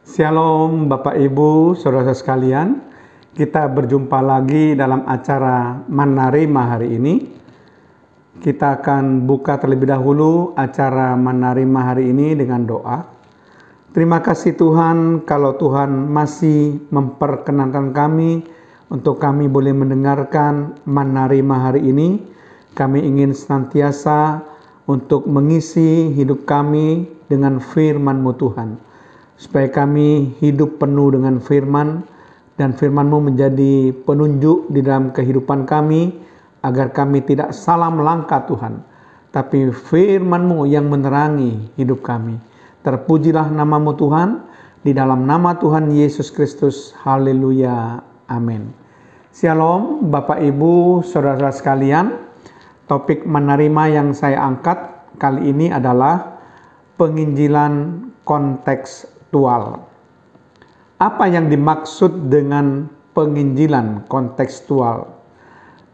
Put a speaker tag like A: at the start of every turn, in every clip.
A: Shalom Bapak Ibu, saudara sekalian. Kita berjumpa lagi dalam acara Manarima hari ini. Kita akan buka terlebih dahulu acara Manarima hari ini dengan doa. Terima kasih Tuhan kalau Tuhan masih memperkenankan kami untuk kami boleh mendengarkan Manarima hari ini. Kami ingin senantiasa untuk mengisi hidup kami dengan firman-Mu Tuhan. Supaya kami hidup penuh dengan firman dan firman-Mu menjadi penunjuk di dalam kehidupan kami agar kami tidak salah melangkah Tuhan. Tapi firman-Mu yang menerangi hidup kami. Terpujilah nama-Mu Tuhan, di dalam nama Tuhan Yesus Kristus. Haleluya. Amin. Shalom Bapak Ibu, saudara sekalian. Topik Manarima yang saya angkat kali ini adalah penginjilan kontekstual. Apa yang dimaksud dengan penginjilan kontekstual?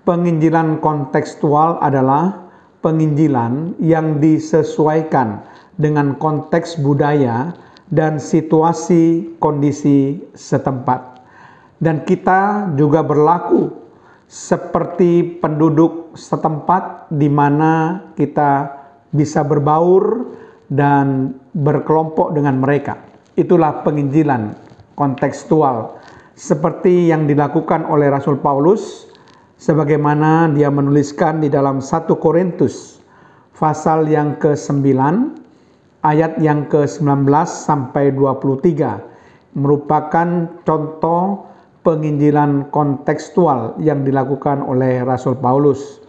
A: Penginjilan kontekstual adalah penginjilan yang disesuaikan dengan konteks budaya dan situasi kondisi setempat. Dan kita juga berlaku seperti penduduk setempat di mana kita bisa berbaur dan berkelompok dengan mereka. Itulah penginjilan kontekstual, seperti yang dilakukan oleh Rasul Paulus, sebagaimana dia menuliskan di dalam 1 Korintus pasal yang ke-9 ayat yang ke-19 sampai 23, merupakan contoh penginjilan kontekstual yang dilakukan oleh Rasul Paulus.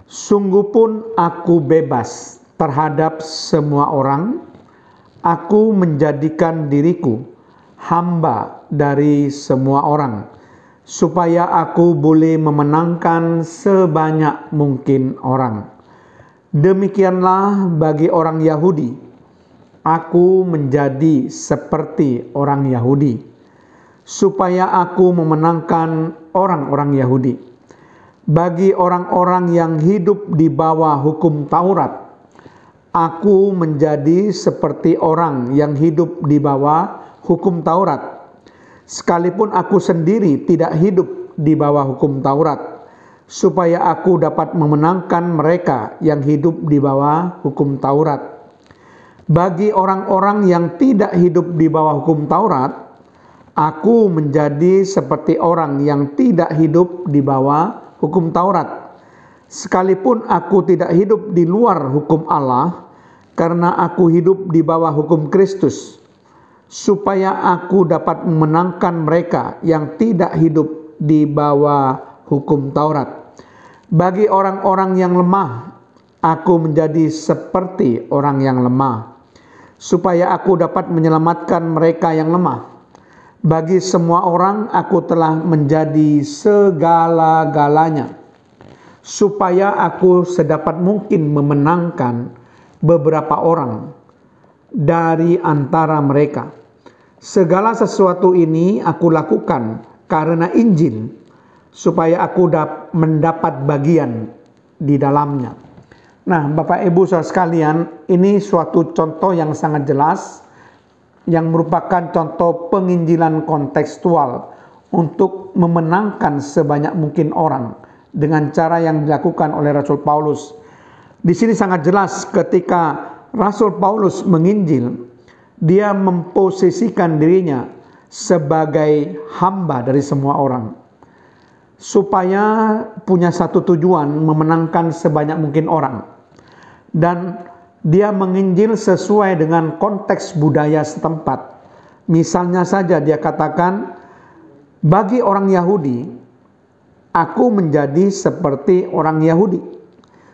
A: Sungguh pun aku bebas terhadap semua orang, aku menjadikan diriku hamba dari semua orang, supaya aku boleh memenangkan sebanyak mungkin orang. Demikianlah bagi orang Yahudi, aku menjadi seperti orang Yahudi, supaya aku memenangkan orang-orang Yahudi. Bagi orang-orang yang hidup di bawah hukum Taurat, aku menjadi seperti orang yang hidup di bawah hukum Taurat, sekalipun aku sendiri tidak hidup di bawah hukum Taurat, supaya aku dapat memenangkan mereka yang hidup di bawah hukum Taurat. Bagi orang-orang yang tidak hidup di bawah hukum Taurat, aku menjadi seperti orang yang tidak hidup di bawah hukum Taurat, sekalipun aku tidak hidup di luar hukum Allah, karena aku hidup di bawah hukum Kristus, supaya aku dapat memenangkan mereka yang tidak hidup di bawah hukum Taurat. Bagi orang-orang yang lemah, aku menjadi seperti orang yang lemah, supaya aku dapat menyelamatkan mereka yang lemah. Bagi semua orang aku telah menjadi segala-galanya, supaya aku sedapat mungkin memenangkan beberapa orang dari antara mereka. Segala sesuatu ini aku lakukan karena Injil, supaya aku mendapat bagian di dalamnya. Nah, Bapak Ibu saudara sekalian, ini suatu contoh yang sangat jelas, yang merupakan contoh penginjilan kontekstual untuk memenangkan sebanyak mungkin orang dengan cara yang dilakukan oleh Rasul Paulus. Di sini sangat jelas ketika Rasul Paulus menginjil, dia memposisikan dirinya sebagai hamba dari semua orang, supaya punya satu tujuan, memenangkan sebanyak mungkin orang. Dan dia menginjil sesuai dengan konteks budaya setempat. Misalnya saja dia katakan, bagi orang Yahudi, aku menjadi seperti orang Yahudi,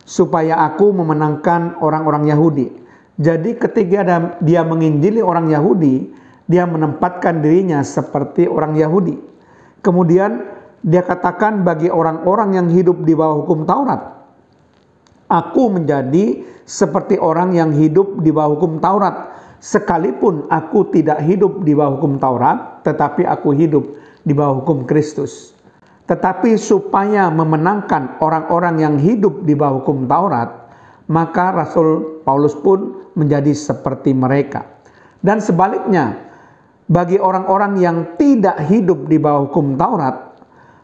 A: supaya aku memenangkan orang-orang Yahudi. Jadi ketika dia menginjili orang Yahudi, dia menempatkan dirinya seperti orang Yahudi. Kemudian dia katakan bagi orang-orang yang hidup di bawah hukum Taurat, aku menjadi seperti orang yang hidup di bawah hukum Taurat, sekalipun aku tidak hidup di bawah hukum Taurat, tetapi aku hidup di bawah hukum Kristus. Tetapi supaya memenangkan orang-orang yang hidup di bawah hukum Taurat, maka Rasul Paulus pun menjadi seperti mereka. Dan sebaliknya, bagi orang-orang yang tidak hidup di bawah hukum Taurat,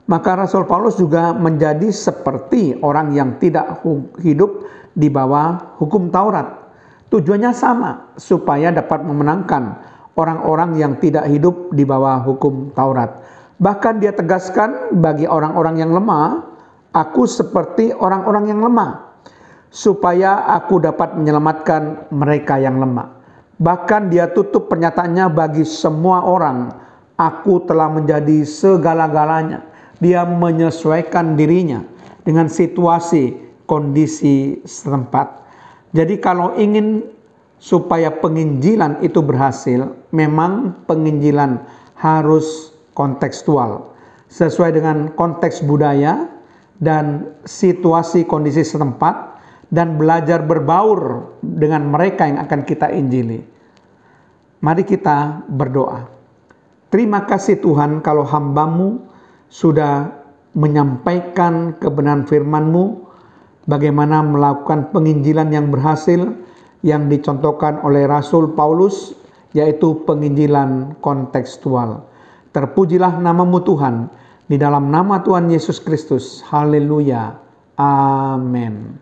A: maka Rasul Paulus juga menjadi seperti orang yang tidak hidup di bawah hukum Taurat. Tujuannya sama, supaya dapat memenangkan orang-orang yang tidak hidup di bawah hukum Taurat. Bahkan dia tegaskan bagi orang-orang yang lemah, aku seperti orang-orang yang lemah, supaya aku dapat menyelamatkan mereka yang lemah. Bahkan dia tutup pernyataannya bagi semua orang, aku telah menjadi segala-galanya. Dia menyesuaikan dirinya dengan situasi, kondisi setempat. Jadi kalau ingin supaya penginjilan itu berhasil, memang penginjilan harus kontekstual, sesuai dengan konteks budaya dan situasi kondisi setempat, dan belajar berbaur dengan mereka yang akan kita injili. Mari kita berdoa. Terima kasih Tuhan kalau hamba-Mu sudah menyampaikan kebenaran firman-Mu, bagaimana melakukan penginjilan yang berhasil, yang dicontohkan oleh Rasul Paulus, yaitu penginjilan kontekstual. Terpujilah nama-Mu Tuhan, di dalam nama Tuhan Yesus Kristus. Haleluya. Amin.